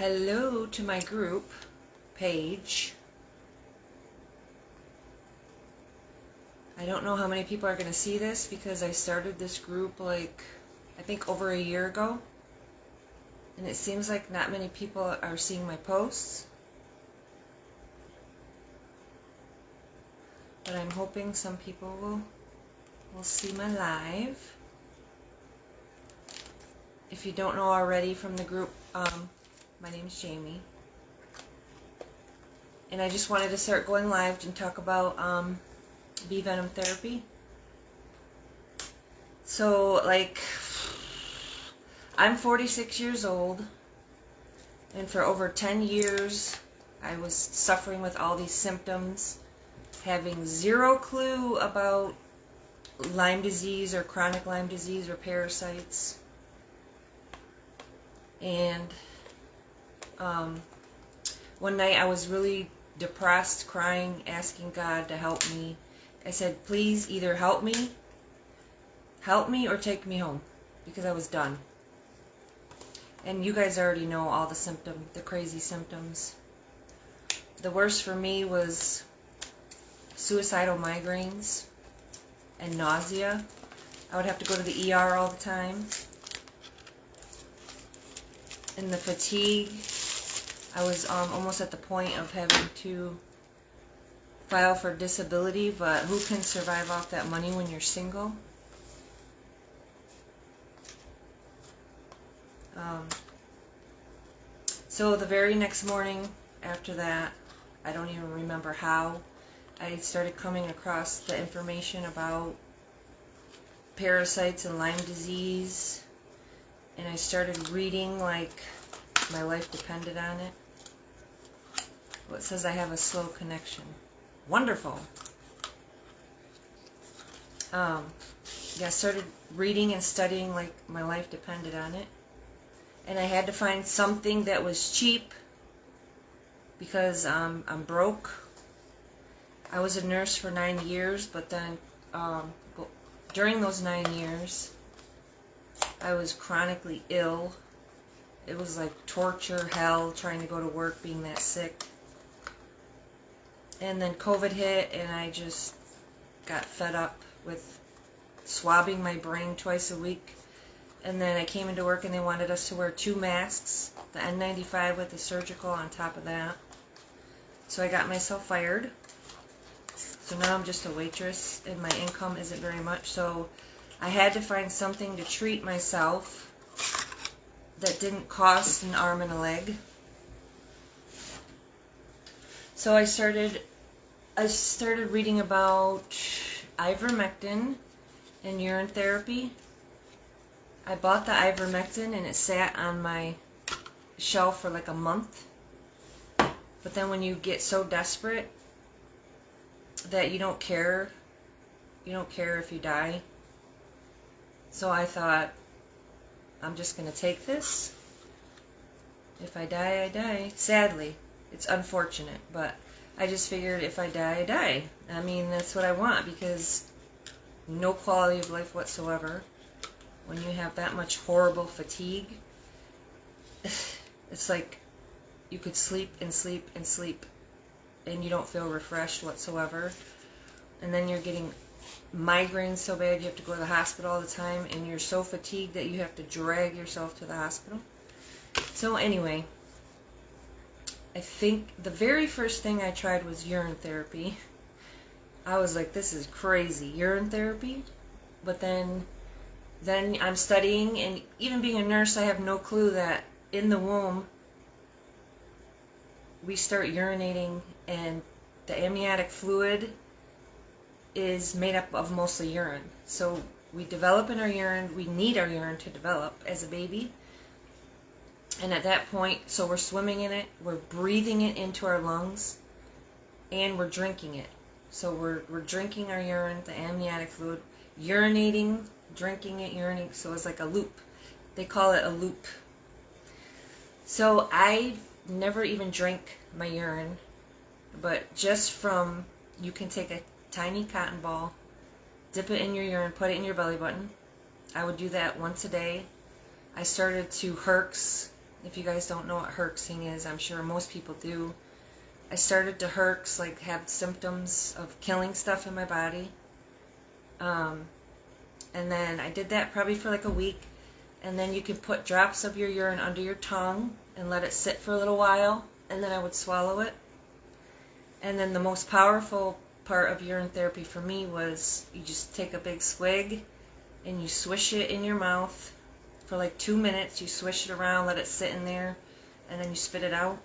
hello to my group page. I don't know how many people are going to see this because I started this group I think over a year ago. And it seems like not many people are seeing my posts. But I'm hoping some people will see my live. If you don't know already from the group, my name is Jamie. And I just wanted to start going live and talk about bee venom therapy. So, I'm 46 years old, and for over 10 years I was suffering with all these symptoms, having zero clue about Lyme disease or chronic Lyme disease or parasites. And one night I was really depressed, crying, asking God to help me. I said, please either help me or take me home, because I was done. And you guys already know all the symptoms, the crazy symptoms. The worst for me was suicidal migraines and nausea. I would have to go to the ER all the time. And the fatigue, I was almost at the point of having to file for disability, but who can survive off that money when you're single? So the very next morning after that, I don't even remember how, I started coming across the information about parasites and Lyme disease, and I started reading like my life depended on it. Well, it says I have a slow connection. Wonderful. Yeah, I started reading and studying like my life depended on it. And I had to find something that was cheap because I'm broke. I was a nurse for 9 years, but then during those 9 years, I was chronically ill. It was like torture, hell, trying to go to work, being that sick. And then COVID hit, and I just got fed up with swabbing my brain twice a week. And then I came into work and they wanted us to wear 2 masks, the N95 with the surgical on top of that. So I got myself fired. So now I'm just a waitress and my income isn't very much. So I had to find something to treat myself that didn't cost an arm and a leg. So I started reading about ivermectin and urine therapy. I bought the ivermectin and it sat on my shelf for like a month. But then when you get so desperate that you don't care if you die. So I thought, I'm just going to take this. If I die, I die. Sadly, it's unfortunate, but I just figured if I die, I die. I mean, that's what I want, because no quality of life whatsoever. When you have that much horrible fatigue, it's like you could sleep and sleep and sleep and you don't feel refreshed whatsoever. And then you're getting migraines so bad you have to go to the hospital all the time, and you're so fatigued that you have to drag yourself to the hospital. So anyway, I think the very first thing I tried was urine therapy. I was like, this is crazy, urine therapy? But then I'm studying, and even being a nurse, I have no clue that in the womb we start urinating, and the amniotic fluid is made up of mostly urine. So we develop in our urine, we need our urine to develop as a baby. And at that point, so we're swimming in it, we're breathing it into our lungs, and we're drinking it. So we're drinking our urine, the amniotic fluid, urinating, drinking it, urinating. So it's like a loop. They call it a loop. So I never even drank my urine, but just from, you can take a tiny cotton ball, dip it in your urine, put it in your belly button. I would do that once a day. I started to herx If you guys don't know what herxing is, I'm sure most people do. I started to herx, like have symptoms of killing stuff in my body. And then I did that probably for like a week. And then you can put drops of your urine under your tongue and let it sit for a little while. And then I would swallow it. And then the most powerful part of urine therapy for me was you just take a big swig and you swish it in your mouth for like 2 minutes. You swish it around, let it sit in there, and then you spit it out.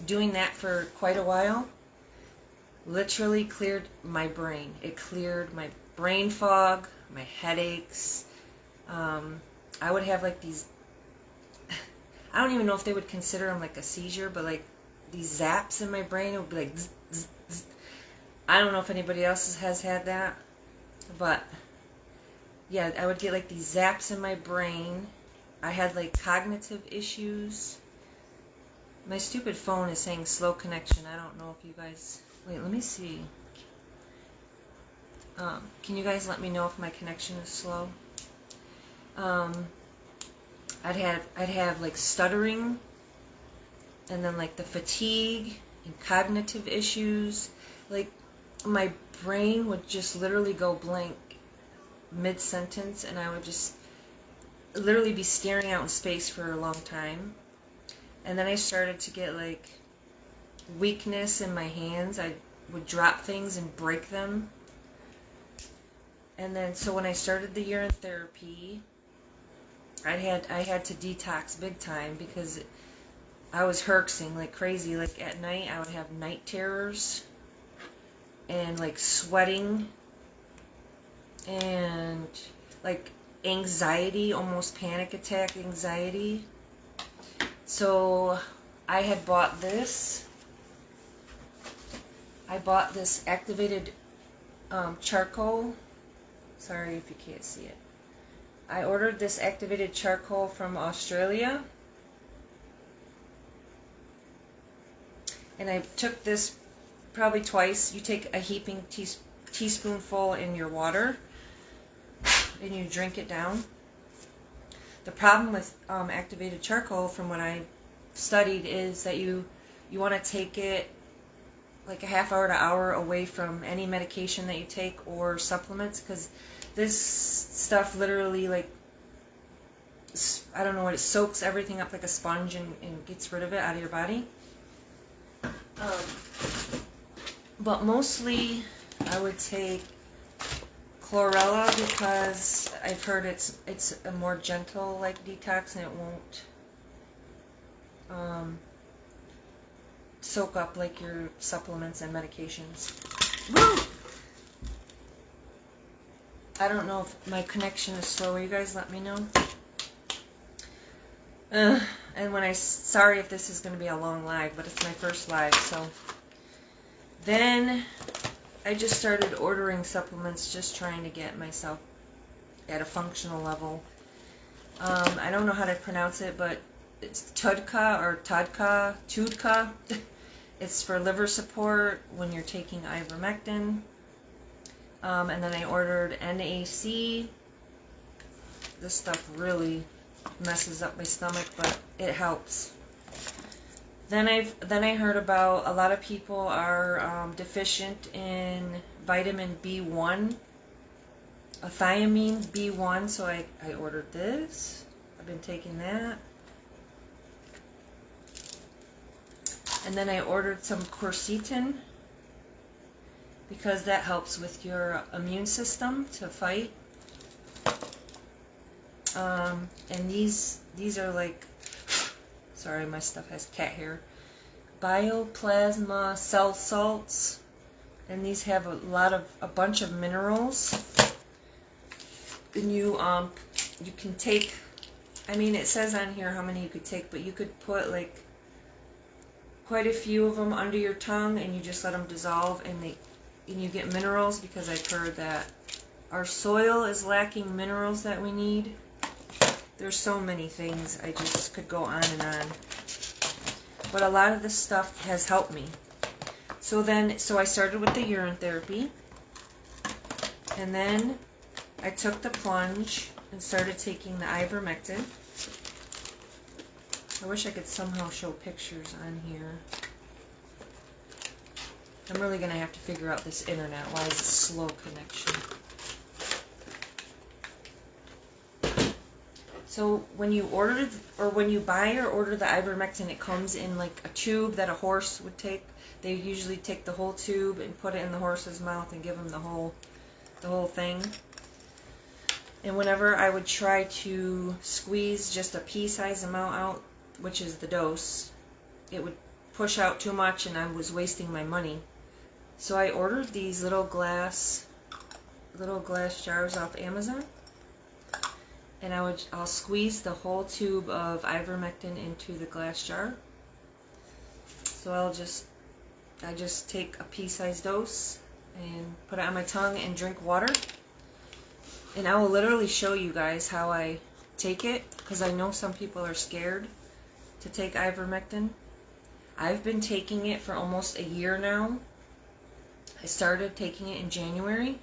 Doing that for quite a while literally cleared my brain. It cleared my brain fog, my headaches. I would have like these, I don't even know if they would consider them like a seizure, but like these zaps in my brain. It would be like zzz, zzz, zzz. I don't know if anybody else has had that, but yeah, I would get like these zaps in my brain. I had like cognitive issues. My stupid phone is saying slow connection. I don't know if you guys... Wait, let me see. Can you guys let me know if my connection is slow? I'd have like stuttering, and then like the fatigue and cognitive issues. Like my brain would just literally go blank mid-sentence, and I would just literally be staring out in space for a long time. And then I started to get like weakness in my hands. I would drop things and break them. And then so when I started the urine therapy, I had to detox big time because I was herxing like crazy. Like at night I would have night terrors and like sweating and like anxiety, almost panic attack anxiety. So I had bought this. I bought this activated charcoal. Sorry if you can't see it. I ordered this activated charcoal from Australia. And I took this probably twice. You take a heaping teaspoonful in your water and you drink it down. The problem with activated charcoal, from what I studied, is that you want to take it like a half hour to hour away from any medication that you take or supplements, because this stuff literally, like, I don't know what, it soaks everything up like a sponge and gets rid of it out of your body. But mostly I would take chlorella because I've heard it's a more gentle like detox, and it won't soak up like your supplements and medications. Woo! I don't know if my connection is slow. You guys let me know. And sorry if this is going to be a long live, but it's my first live. So then I just started ordering supplements, just trying to get myself at a functional level. I don't know how to pronounce it, but it's Tudka or Tudka. It's for liver support when you're taking ivermectin. And then I ordered NAC. This stuff really messes up my stomach, but it helps. Then I heard about a lot of people are deficient in vitamin B1, a thiamine B1, so I ordered this. I've been taking that. And then I ordered some quercetin because that helps with your immune system to fight. And these are like, sorry, my stuff has cat hair. Bioplasma cell salts, and these have a bunch of minerals. And you can take, I mean, it says on here how many you could take, but you could put like quite a few of them under your tongue, and you just let them dissolve, and you get minerals, because I've heard that our soil is lacking minerals that we need. There's so many things, I just could go on and on. But a lot of this stuff has helped me. So I started with the urine therapy, and then I took the plunge and started taking the ivermectin. I wish I could somehow show pictures on here. I'm really going to have to figure out this internet. Why is it slow connection? So when you order, or when you buy or order the ivermectin, it comes in like a tube that a horse would take. They usually take the whole tube and put it in the horse's mouth and give him the whole thing. And whenever I would try to squeeze just a pea-sized amount out, which is the dose, it would push out too much and I was wasting my money. So I ordered these little glass jars off Amazon. And I'll squeeze the whole tube of ivermectin into the glass jar. So I just take a pea-sized dose and put it on my tongue and drink water. And I will literally show you guys how I take it, because I know some people are scared to take ivermectin. I've been taking it for almost a year now. I started taking it in January.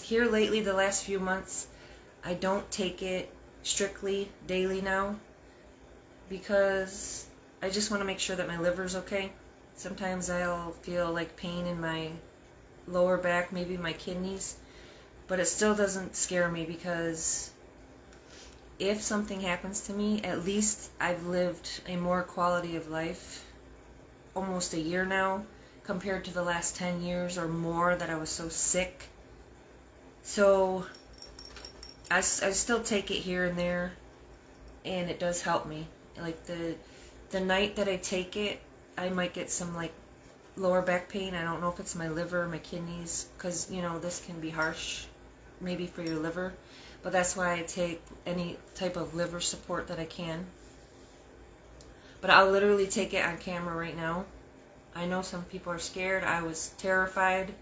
Here lately, the last few months, I don't take it strictly daily now because I just want to make sure that my liver's okay. Sometimes I'll feel like pain in my lower back, maybe my kidneys, but it still doesn't scare me because if something happens to me, at least I've lived a more quality of life almost a year now compared to the last 10 years or more that I was so sick. So I still take it here and there, and it does help me. Like the night that I take it, I might get some like lower back pain. I don't know if it's my liver or my kidneys, because you know this can be harsh maybe for your liver, but that's why I take any type of liver support that I can. But I'll literally take it on camera right now. I know some people are scared. I was terrified.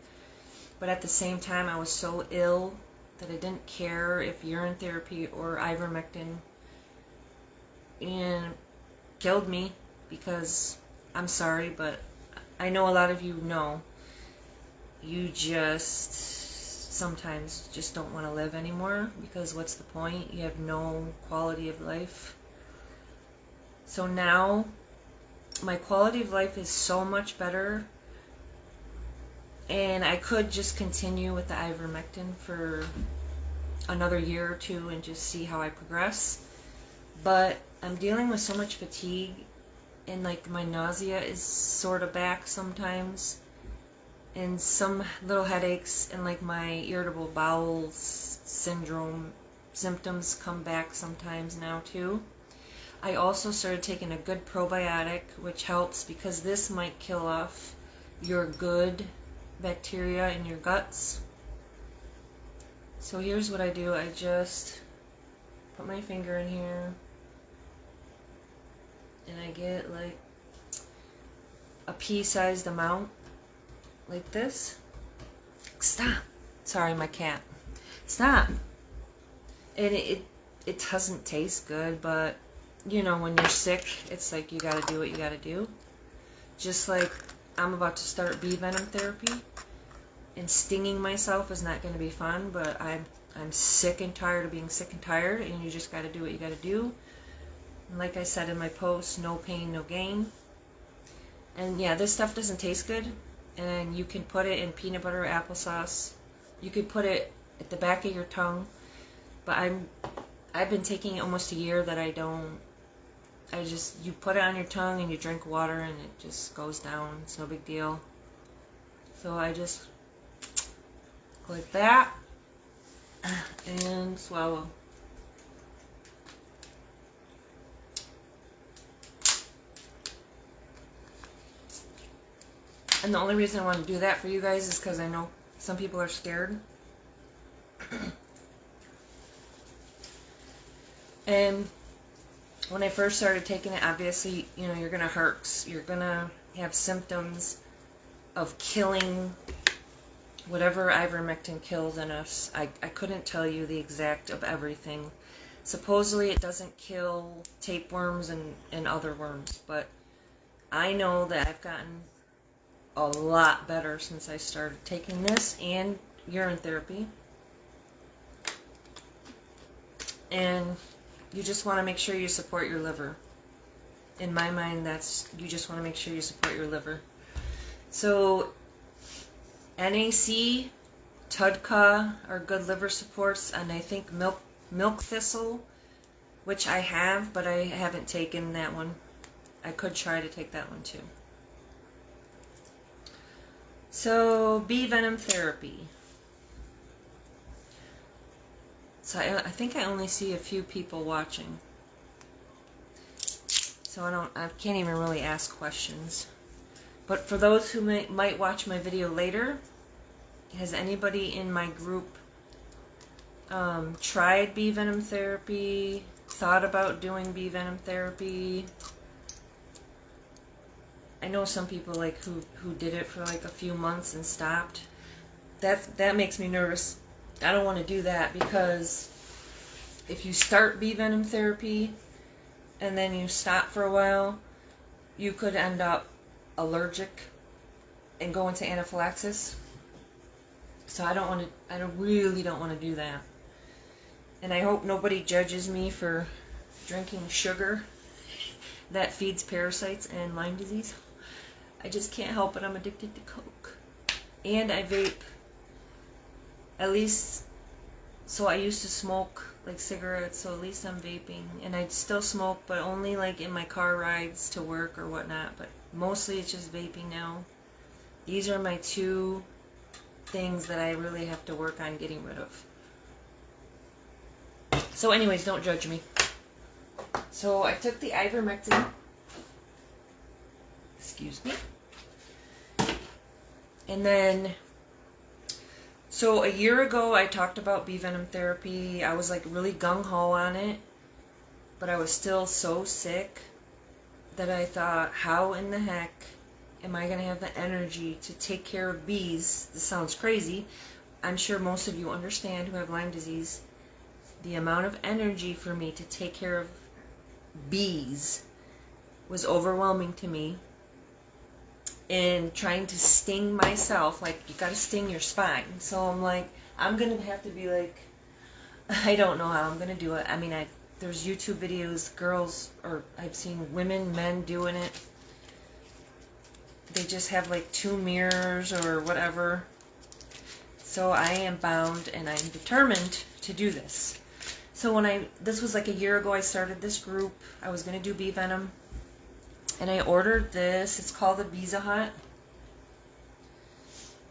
But at the same time, I was so ill that I didn't care if urine therapy or ivermectin, and killed me, because I'm sorry, but I know a lot of you know you just sometimes just don't want to live anymore, because what's the point? You have no quality of life. So now my quality of life is so much better. And I could just continue with the ivermectin for another year or two and just see how I progress. But I'm dealing with so much fatigue, and like my nausea is sort of back sometimes, and some little headaches, and like my irritable bowel syndrome symptoms come back sometimes now too. I also started taking a good probiotic, which helps because this might kill off your good bacteria in your guts. So here's what I do. I just put my finger in here and I get like a pea-sized amount like this. Stop. Sorry, my cat. Stop. And it doesn't taste good, but you know, when you're sick, it's like you gotta do what you gotta do. Just like I'm about to start bee venom therapy, and stinging myself is not going to be fun, but I'm sick and tired of being sick and tired, and you just got to do what you got to do. And like I said in my post, no pain, no gain. And yeah, this stuff doesn't taste good, and you can put it in peanut butter or applesauce. You could put it at the back of your tongue, but I've been taking it almost a year that you put it on your tongue and you drink water and it just goes down. It's no big deal. So I just go like that and swallow. And the only reason I want to do that for you guys is because I know some people are scared. And when I first started taking it, obviously, you know, you're going to hurt. You're going to have symptoms of killing whatever ivermectin kills in us. I couldn't tell you the exact of everything. Supposedly it doesn't kill tapeworms and other worms, but I know that I've gotten a lot better since I started taking this and urine therapy. And You just want to make sure you support your liver. In my mind, you just want to make sure you support your liver. So NAC, TUDCA are good liver supports, and I think milk thistle, which I have, but I haven't taken that one. I could try to take that one too. So bee venom therapy. So I think I only see a few people watching. So I can't even really ask questions. But for those who might watch my video later, has anybody in my group tried bee venom therapy, thought about doing bee venom therapy? I know some people like who did it for like a few months and stopped. That makes me nervous. I don't want to do that, because if you start bee venom therapy and then you stop for a while, you could end up allergic and go into anaphylaxis. So I really don't want to do that. And I hope nobody judges me for drinking sugar that feeds parasites and Lyme disease. I just can't help it. I'm addicted to Coke. And I vape. At least, so I used to smoke like cigarettes, so at least I'm vaping. And I still smoke, but only like in my car rides to work or whatnot. But mostly it's just vaping now. These are my two things that I really have to work on getting rid of. So anyways, don't judge me. So I took the ivermectin. Excuse me. And then, so a year ago I talked about bee venom therapy. I was like really gung-ho on it, but I was still so sick that I thought, how in the heck am I going to have the energy to take care of bees? This sounds crazy. I'm sure most of you understand who have Lyme disease. The amount of energy for me to take care of bees was overwhelming to me. And trying to sting myself, like, you gotta sting your spine. So I'm like, I'm gonna have to be like, I don't know how I'm gonna do it. I mean, there's YouTube videos, girls, or I've seen women, men doing it. They just have like 2 mirrors or whatever. So I am bound and I'm determined to do this. So this was like a year ago, I started this group. I was gonna do bee venom. And I ordered this. It's called the Bees Hut.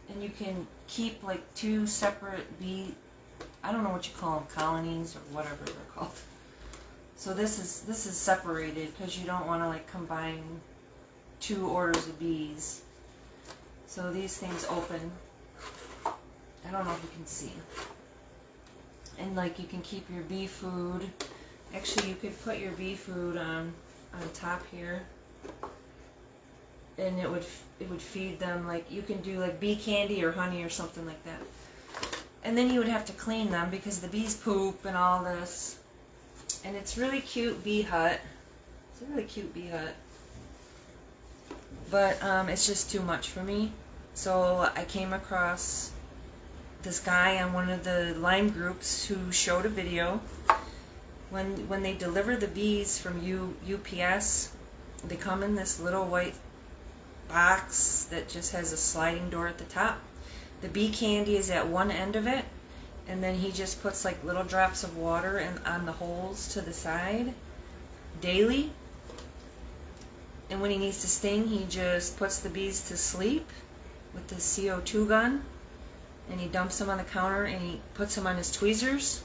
And you can keep like 2 separate I don't know what you call them, colonies or whatever they're called. So this is separated because you don't want to like combine 2 orders of bees. So these things open. I don't know if you can see. And like you can keep your bee food. Actually, you could put your bee food on top here. And it would feed them, like you can do like bee candy or honey or something like that. And then you would have to clean them because the bees poop and all this. And it's really cute bee hut. It's a really cute bee hut. But it's just too much for me. So I came across this guy on one of the Lyme groups who showed a video. When they deliver the bees from UPS, they come in this little white box that just has a sliding door at the top. The bee candy is at one end of it, and then he just puts like little drops of water on the holes to the side daily. And when he needs to sting, he just puts the bees to sleep with the CO2 gun, and he dumps them on the counter and he puts them on his tweezers,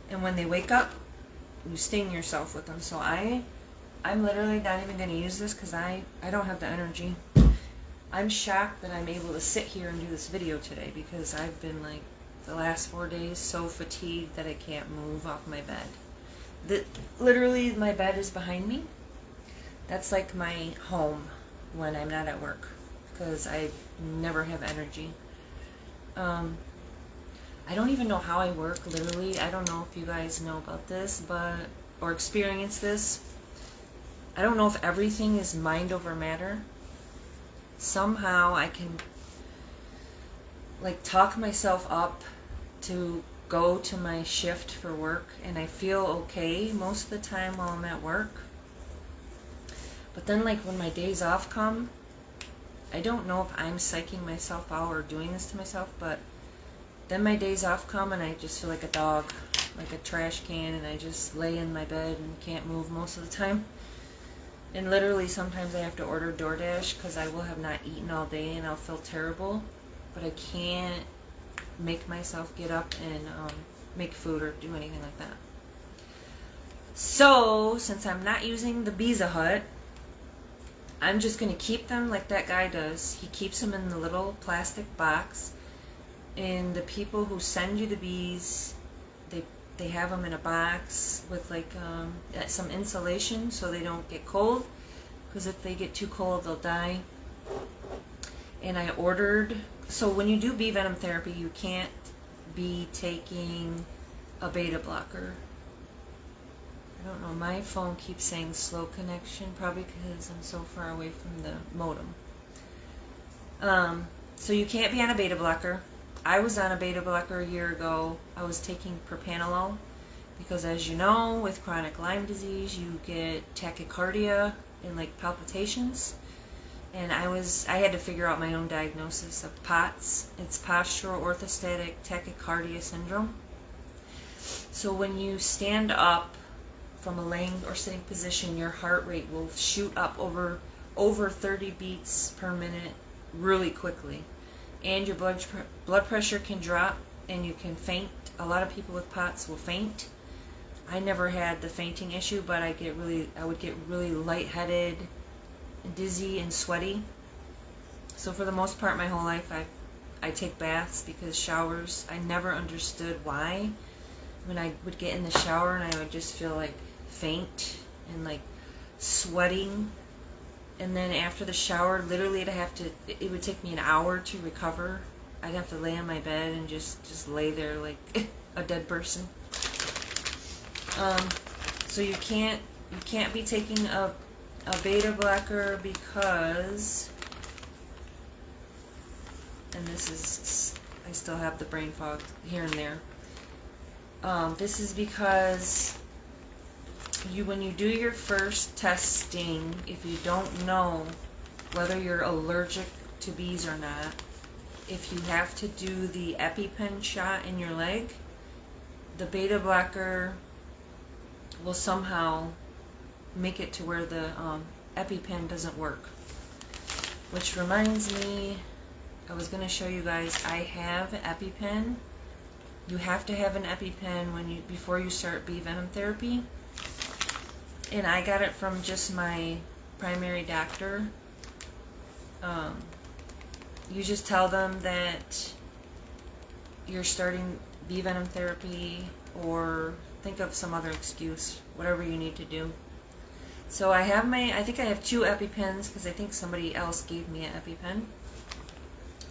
and when they wake up, you sting yourself with them. So I'm literally not even going to use this because I don't have the energy. I'm shocked that I'm able to sit here and do this video today because I've been like the last 4 days so fatigued that I can't move off my bed. Literally my bed is behind me. That's like my home when I'm not at work because I never have energy. I don't even know how I work, literally. I don't know if you guys know about this, or experience this. I don't know if everything is mind over matter. Somehow I can like talk myself up to go to my shift for work, and I feel okay most of the time while I'm at work. But then, like, when my days off come, I don't know if I'm psyching myself out or doing this to myself, but then my days off come and I just feel like a dog, like a trash can, and I just lay in my bed and can't move most of the time. And literally sometimes I have to order DoorDash because I will have not eaten all day and I'll feel terrible, but I can't make myself get up and make food or do anything like that. So since I'm not using the Pizza Hut, I'm just going to keep them like that guy does. He keeps them in the little plastic box, and the people who send you the bees, they have them in a box with like some insulation so they don't get cold, because if they get too cold they'll die. And I ordered, so when you do bee venom therapy you can't be taking a beta blocker. I don't know, my phone keeps saying slow connection, probably because I'm so far away from the modem. So you can't be on a beta blocker. I was on a beta blocker a year ago. I was taking propanolol because, as you know, with chronic Lyme disease you get tachycardia and like palpitations. And I had to figure out my own diagnosis of POTS. It's postural orthostatic tachycardia syndrome. So when you stand up from a laying or sitting position, your heart rate will shoot up over 30 beats per minute really quickly. And your blood pressure can drop and you can faint. A lot of people with POTS will faint. I never had the fainting issue, but I would get really lightheaded, dizzy, and sweaty. So for the most part my whole life I take baths, because showers, I never understood why. When I would get in the shower and I would just feel like faint and like sweating, and then after the shower literally it would take me an hour to recover. I'd have to lay on my bed and just lay there like a dead person. So you can't be taking a beta blocker because, and this is, I still have the brain fog here and there. This is because when you do your first testing, if you don't know whether you're allergic to bees or not, if you have to do the EpiPen shot in your leg, the beta blocker will somehow make it to where the EpiPen doesn't work. Which reminds me, I was going to show you guys, I have an EpiPen. You have to have an EpiPen before you start bee venom therapy. And I got it from just my primary doctor. You just tell them that you're starting bee venom therapy, or think of some other excuse, whatever you need to do. So I think I have 2 EpiPens because I think somebody else gave me an EpiPen.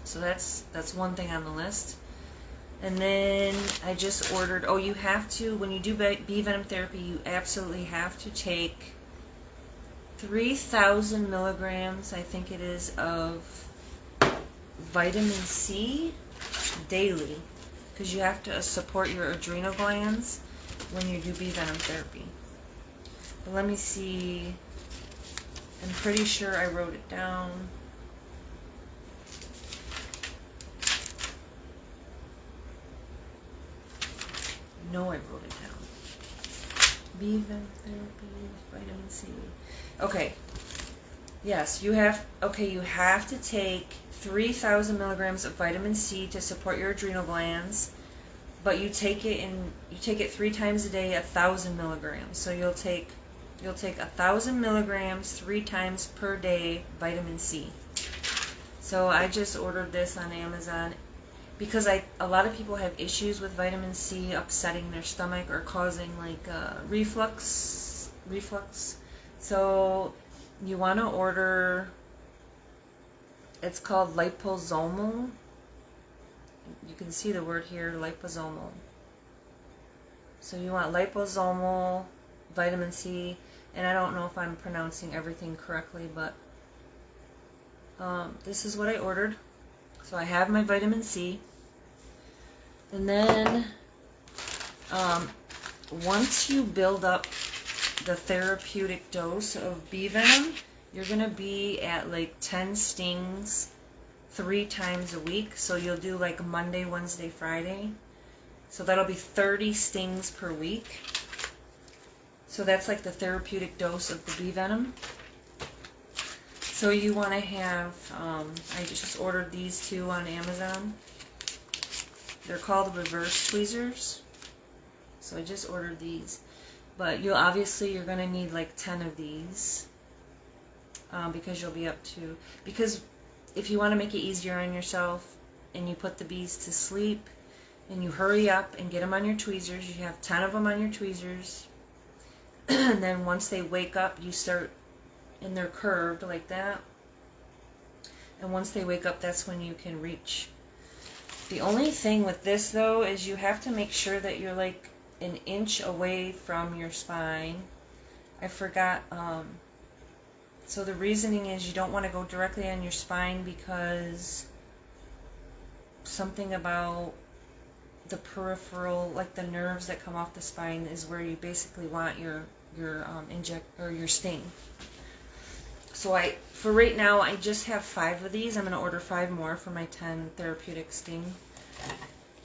So that's one thing on the list. And then I just ordered, you have to, when you do bee venom therapy, you absolutely have to take 3,000 milligrams, I think it is, of vitamin C daily, because you have to support your adrenal glands when you do bee venom therapy. But let me see, I'm pretty sure I wrote it down. No, I wrote it down. Bee venom therapy, vitamin C. Okay. Yes, you have to take 3,000 milligrams of vitamin C to support your adrenal glands, but you take it 3 times a day, 1,000 milligrams. So you'll take 1,000 milligrams 3 times per day, vitamin C. So I just ordered this on Amazon because a lot of people have issues with vitamin C upsetting their stomach or causing like reflux. So you want to order, it's called liposomal. You can see the word here, liposomal. So you want liposomal vitamin C, and I don't know if I'm pronouncing everything correctly, but this is what I ordered. So I have my vitamin C, and then Once you build up the therapeutic dose of bee venom, you're going to be at like 10 stings 3 times a week. So you'll do like Monday, Wednesday, Friday. So that'll be 30 stings per week. So that's like the therapeutic dose of the bee venom. So you want to have, I just ordered these 2 on Amazon. They're called reverse tweezers. So I just ordered these. But you're going to need like 10 of these. Because you'll be up to, because if you want to make it easier on yourself and you put the bees to sleep and you hurry up and get them on your tweezers, you have 10 of them on your tweezers. And then once they wake up, you start, and they're curved like that. And once they wake up, that's when you can reach. The only thing with this though is you have to make sure that you're like an inch away from your spine. I forgot, so the reasoning is you don't want to go directly on your spine because something about the peripheral, like the nerves that come off the spine, is where you basically want your your sting. So for right now, I just have 5 of these. I'm going to order 5 more for my 10 therapeutic sting.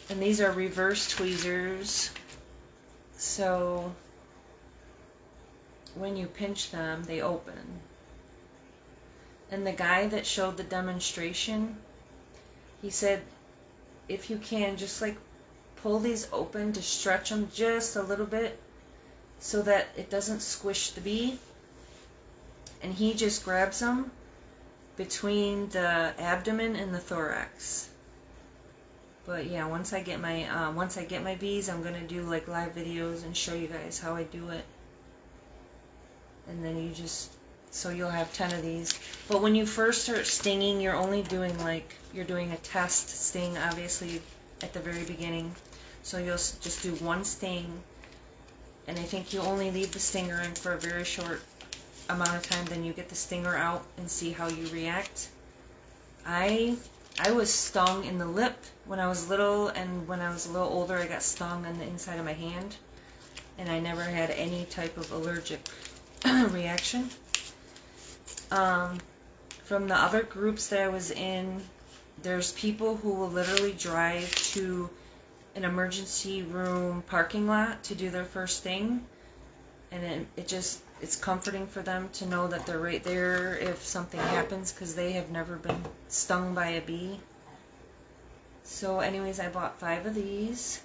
And these are reverse tweezers. So when you pinch them, they open. And the guy that showed the demonstration, he said, if you can, just like pull these open to stretch them just a little bit so that it doesn't squish the bee. And he just grabs them between the abdomen and the thorax. But yeah, once I get my bees, I'm gonna do like live videos and show you guys how I do it. And then so you'll have 10 of these. But when you first start stinging, you're only doing you're doing a test sting, obviously, at the very beginning. So you'll just do 1 sting, and I think you only leave the stinger in for a very short amount of time, then you get the stinger out and see how you react. I was stung in the lip when I was little, and when I was a little older I got stung on the inside of my hand, and I never had any type of allergic reaction. From the other groups that I was in, there's people who will literally drive to an emergency room parking lot to do their first thing, and it's comforting for them to know that they're right there if something happens, because they have never been stung by a bee. So anyways, I bought 5 of these.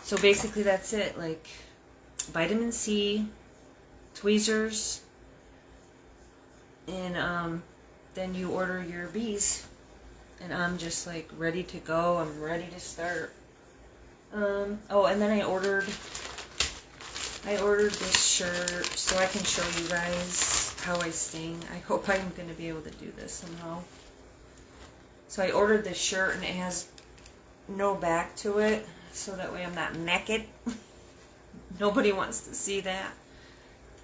So basically that's it, like vitamin C, tweezers, and then you order your bees, and I'm just like ready to go. I'm ready to start. Oh, and then I ordered this shirt so I can show you guys how I sting. I hope I'm going to be able to do this somehow. So I ordered this shirt, and it has no back to it, so that way I'm not naked. Nobody wants to see that.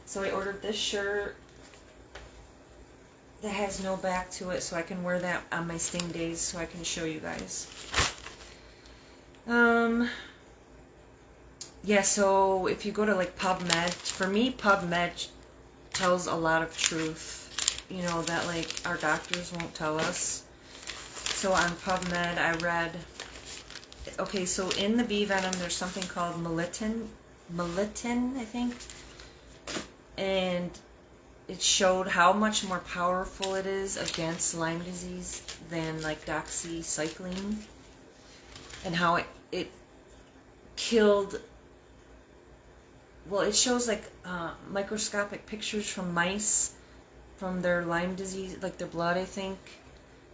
So I ordered this shirt that has no back to it, so I can wear that on my sting days, so I can show you guys. Yeah, so if you go to like PubMed, for me PubMed tells a lot of truth, you know, that like our doctors won't tell us. So on PubMed I read, okay, so in the bee venom there's something called melittin, I think, and it showed how much more powerful it is against Lyme disease than like doxycycline, and how it killed, well, it shows like microscopic pictures from mice from their Lyme disease, like their blood, I think,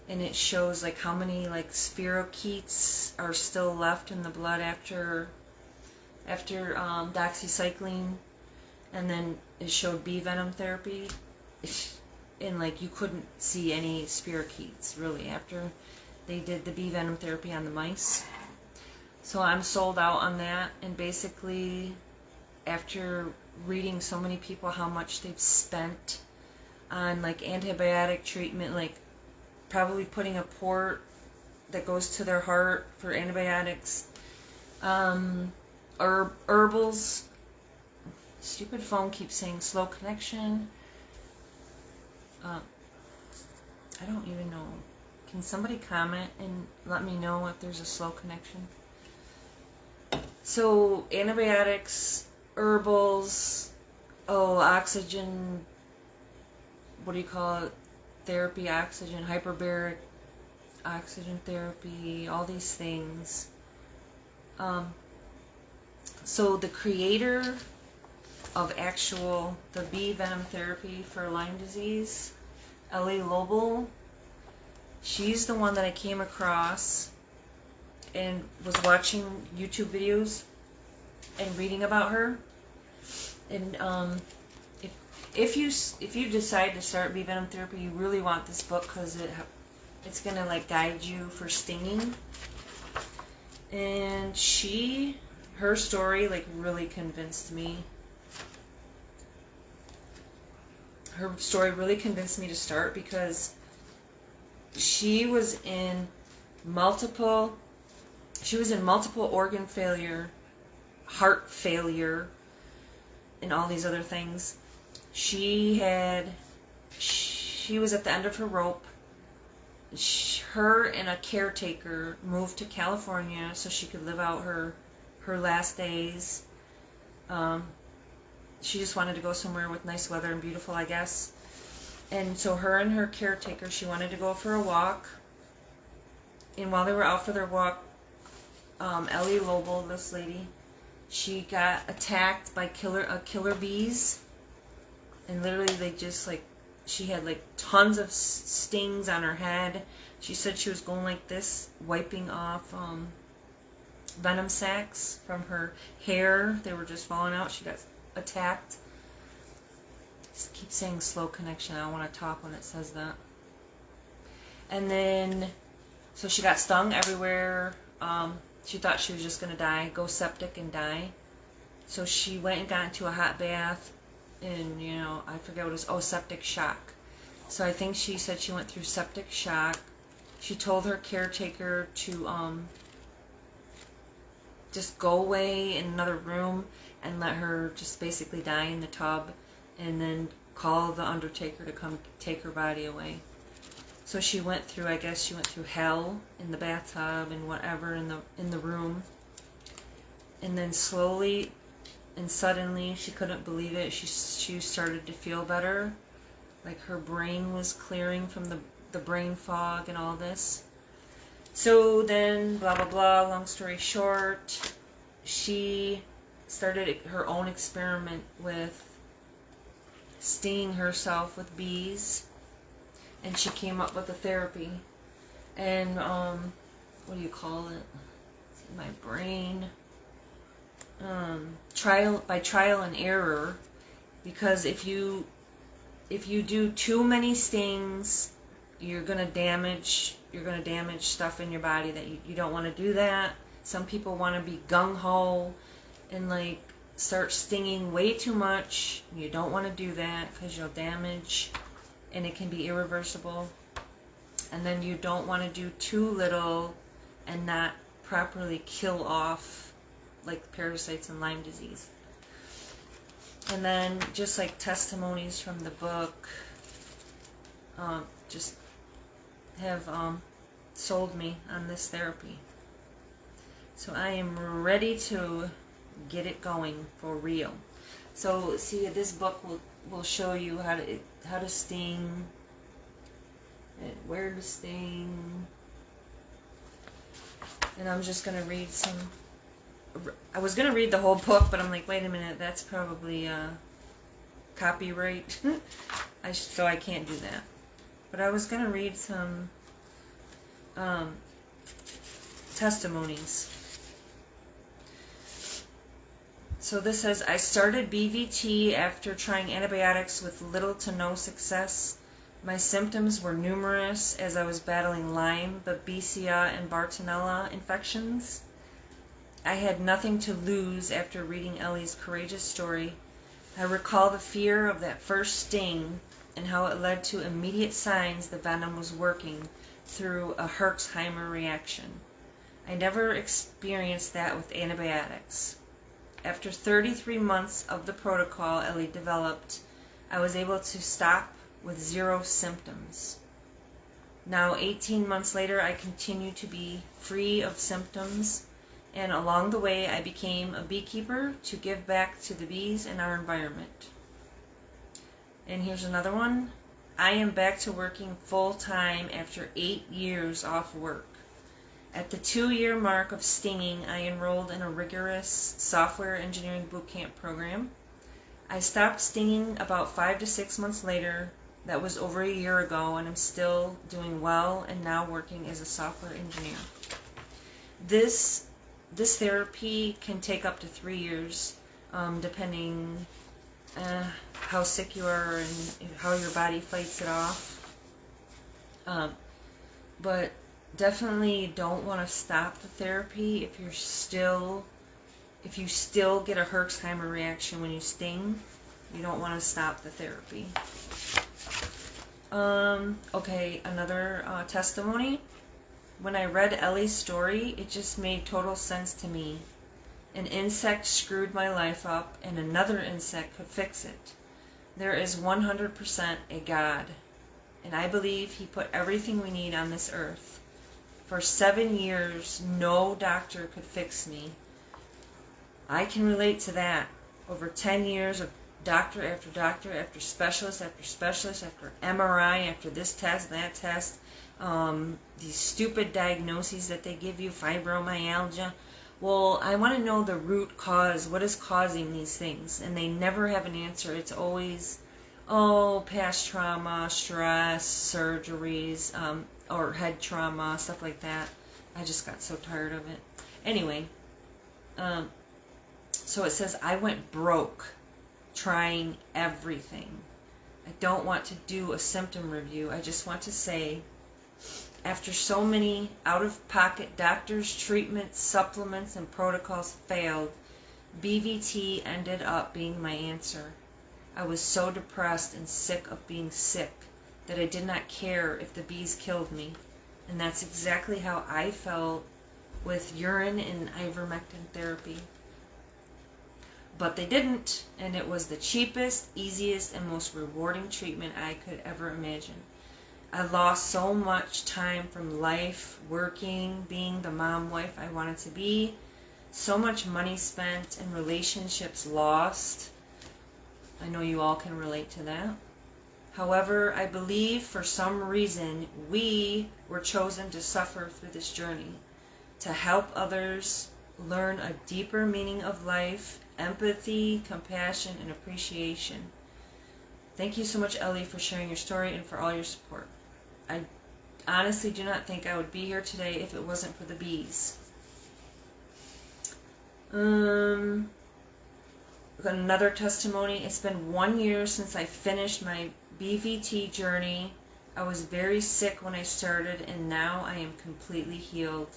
and it shows like how many like spirochetes are still left in the blood after doxycycline. And then it showed bee venom therapy, and like you couldn't see any spirochetes really after they did the bee venom therapy on the mice. So I'm sold out on that, and basically after reading so many people how much they've spent on like antibiotic treatment, like probably putting a port that goes to their heart for antibiotics, Herbals. Stupid phone keeps saying slow connection. I don't even know. Can somebody comment and let me know if there's a slow connection? So, antibiotics, herbals, oxygen, what do you call it? Therapy, oxygen, hyperbaric oxygen therapy, all these things. So the creator of the bee venom therapy for Lyme disease, Ellie Lobel, she's the one that I came across and was watching YouTube videos and reading about her. And if you decide to start bee venom therapy, you really want this book because it's gonna like guide you for stinging. And her story like really convinced me. Her story really convinced me to start because she was in multiple organ failure, heart failure, and all these other things. She was at the end of her rope. Her and a caretaker moved to California so she could live out her last days. She just wanted to go somewhere with nice weather and beautiful, I guess. And so her and her caretaker, she wanted to go for a walk. And while they were out for their walk, Ellie Lobel, this lady, she got attacked by killer bees. And literally they just she had tons of stings on her head. She said she was going like this, wiping off venom sacs from her hair. They were just falling out. She got attacked. Just keep saying slow connection. I don't want to talk when it says that. And then, so she got stung everywhere. She thought she was just going to die, go septic and die. So she went and got into a hot bath. And, I forget what it was. Septic shock. So I think she said she went through septic shock. She told her caretaker to just go away in another room and let her just basically die in the tub, and then call the undertaker to come take her body away. So she went through, I guess she went through hell in the bathtub and whatever in the room. And then slowly and suddenly, she couldn't believe it. She started to feel better. Like her brain was clearing from the brain fog and all this. So then, blah, blah, blah, long story short, she started her own experiment with stinging herself with bees. And she came up with a therapy. And, what do you call it? It's in my brain. Trial and error, because if you do too many stings, you're gonna damage stuff in your body that you don't want to do that. Some people want to be gung-ho and start stinging way too much. You don't want to do that because you'll damage, and it can be irreversible. And then you don't want to do too little and not properly kill off parasites and Lyme disease. And then just testimonies from the book just have sold me on this therapy. So I am ready to get it going for real. So see, this book will show you how to sting and where to sting. And I'm just going to read some. I was going to read the whole book, but I'm like, wait a minute, that's probably copyright. So I can't do that. But I was going to read some testimonies. So this says, I started BVT after trying antibiotics with little to no success. My symptoms were numerous as I was battling Lyme, Babesia, and Bartonella infections. I had nothing to lose after reading Ellie's courageous story. I recall the fear of that first sting and how it led to immediate signs the venom was working through a Herxheimer reaction. I never experienced that with antibiotics. After 33 months of the protocol Ellie developed, I was able to stop with 0 symptoms. Now, 18 months later, I continue to be free of symptoms, and along the way, I became a beekeeper to give back to the bees and our environment. And here's another one. I am back to working full-time after 8 years off work. At the 2-year mark of stinging, I enrolled in a rigorous software engineering bootcamp program. I stopped stinging about 5 to 6 months later. That was over a year ago, and I'm still doing well and now working as a software engineer. This therapy can take up to 3 years, depending how sick you are and how your body fights it off. But definitely don't want to stop the therapy if you still get a Herxheimer reaction when you sting. You don't want to stop the therapy. Okay, another testimony. When I read Ellie's story, it just made total sense to me. An insect screwed my life up, and another insect could fix it. There is 100% a God, and I believe He put everything we need on this earth. For 7 years, no doctor could fix me. I can relate to that. Over 10 years of doctor after doctor, after specialist, after MRI, after this test, that test, these stupid diagnoses that they give you, fibromyalgia. Well, I want to know the root cause. What is causing these things? And they never have an answer. It's always, past trauma, stress, surgeries, or head trauma, stuff like that. I just got so tired of it. Anyway, so it says, I went broke trying everything. I don't want to do a symptom review. I just want to say, after so many out-of-pocket doctors, treatments, supplements, and protocols failed, BVT ended up being my answer. I was so depressed and sick of being sick that I did not care if the bees killed me. And that's exactly how I felt with urine and ivermectin therapy. But they didn't, and it was the cheapest, easiest, and most rewarding treatment I could ever imagine. I lost so much time from life, working, being the mom wife I wanted to be, so much money spent and relationships lost. I know you all can relate to that. However, I believe for some reason we were chosen to suffer through this journey, to help others learn a deeper meaning of life, empathy, compassion, and appreciation. Thank you so much, Ellie, for sharing your story and for all your support. I honestly do not think I would be here today if it wasn't for the bees. Another testimony. It's been 1 year since I finished my BVT journey. I was very sick when I started, and now I am completely healed.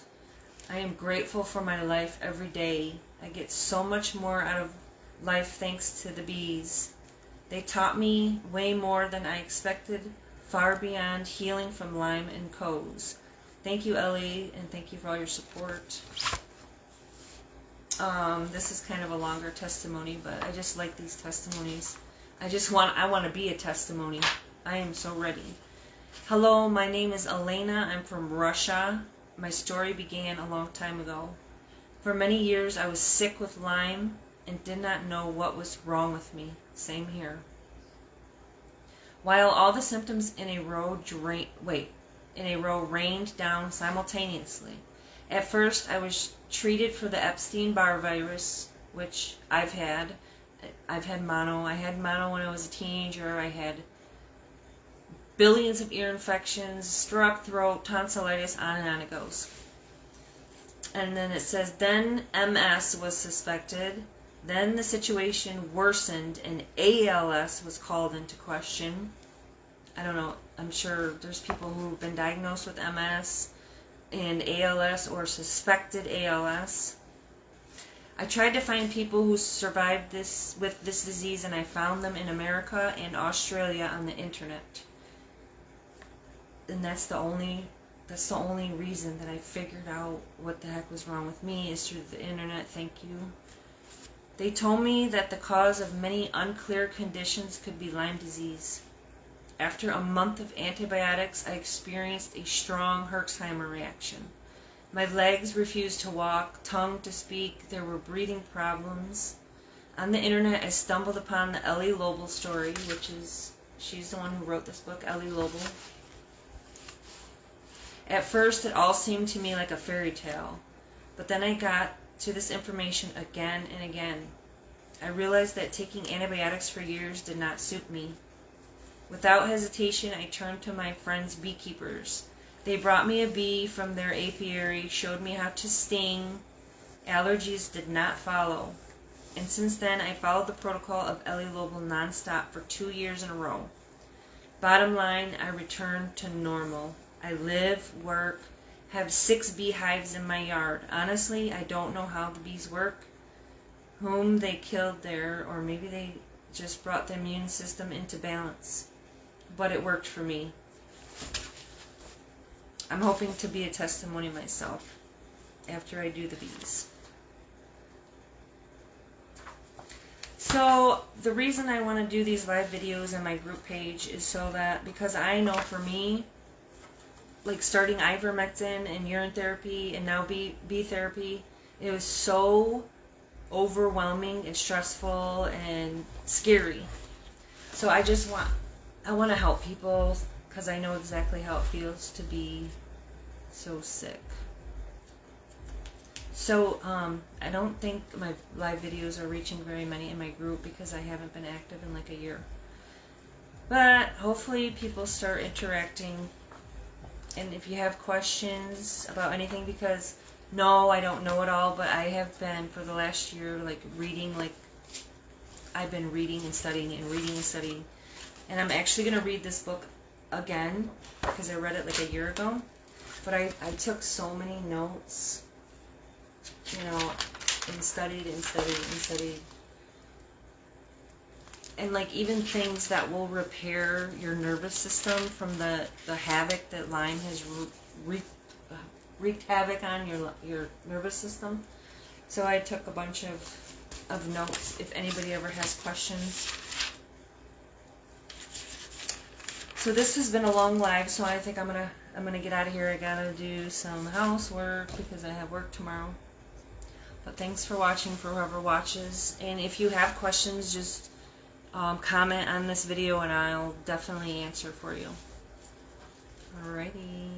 I am grateful for my life every day. I get so much more out of life thanks to the bees. They taught me way more than I expected, far beyond healing from Lyme and Coes. Thank you, Ellie, and thank you for all your support. This is kind of a longer testimony, but I just like these testimonies. I want to be a testimony. I am so ready. Hello, my name is Elena. I'm from Russia. My story began a long time ago. For many years, I was sick with Lyme and did not know what was wrong with me. Same here. While all the symptoms in a row rained down simultaneously. At first, I was treated for the Epstein-Barr virus, which I've had. I've had mono. I had mono when I was a teenager. I had billions of ear infections, strep throat, tonsillitis, on and on it goes. And then it says, then MS was suspected. Then the situation worsened and ALS was called into question. I don't know. I'm sure there's people who've been diagnosed with MS and ALS or suspected ALS. I tried to find people who survived with this disease, and I found them in America and Australia on the internet. And that's the only That's the only reason that I figured out what the heck was wrong with me, is through the internet. Thank you. They told me that the cause of many unclear conditions could be Lyme disease. After a month of antibiotics, I experienced a strong Herxheimer reaction. My legs refused to walk, tongue to speak, there were breathing problems. On the internet, I stumbled upon the Ellie Lobel story, she's the one who wrote this book, Ellie Lobel. At first, it all seemed to me like a fairy tale, but then I got to this information again and again. I realized that taking antibiotics for years did not suit me. Without hesitation, I turned to my friends' beekeepers. They brought me a bee from their apiary, showed me how to sting. Allergies did not follow. And since then, I followed the protocol of Ellie Lobel nonstop for 2 years in a row. Bottom line, I returned to normal. I live, work, have 6 beehives in my yard. Honestly, I don't know how the bees work, whom they killed there, or maybe they just brought the immune system into balance. But it worked for me. I'm hoping to be a testimony myself after I do the bees. So the reason I want to do these live videos on my group page is so that, because I know for me, like starting ivermectin and urine therapy and now bee therapy, it was so overwhelming and stressful and scary. So I want to help people, because I know exactly how it feels to be so sick. So I don't think my live videos are reaching very many in my group because I haven't been active in like a year. But hopefully people start interacting. And if you have questions about anything, because no, I don't know it all, but I have been for the last year reading, I've been reading and studying and reading and studying. And I'm actually going to read this book again because I read it like a year ago. But I took so many notes, and studied and studied and studied. And even things that will repair your nervous system from the havoc that Lyme has wreaked havoc on your nervous system. So I took a bunch of notes if anybody ever has questions. So this has been a long live, so I think I'm gonna get out of here. I gotta do some housework because I have work tomorrow. But thanks for watching, for whoever watches. And if you have questions, just comment on this video and I'll definitely answer for you. Alrighty.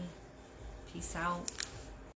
Peace out.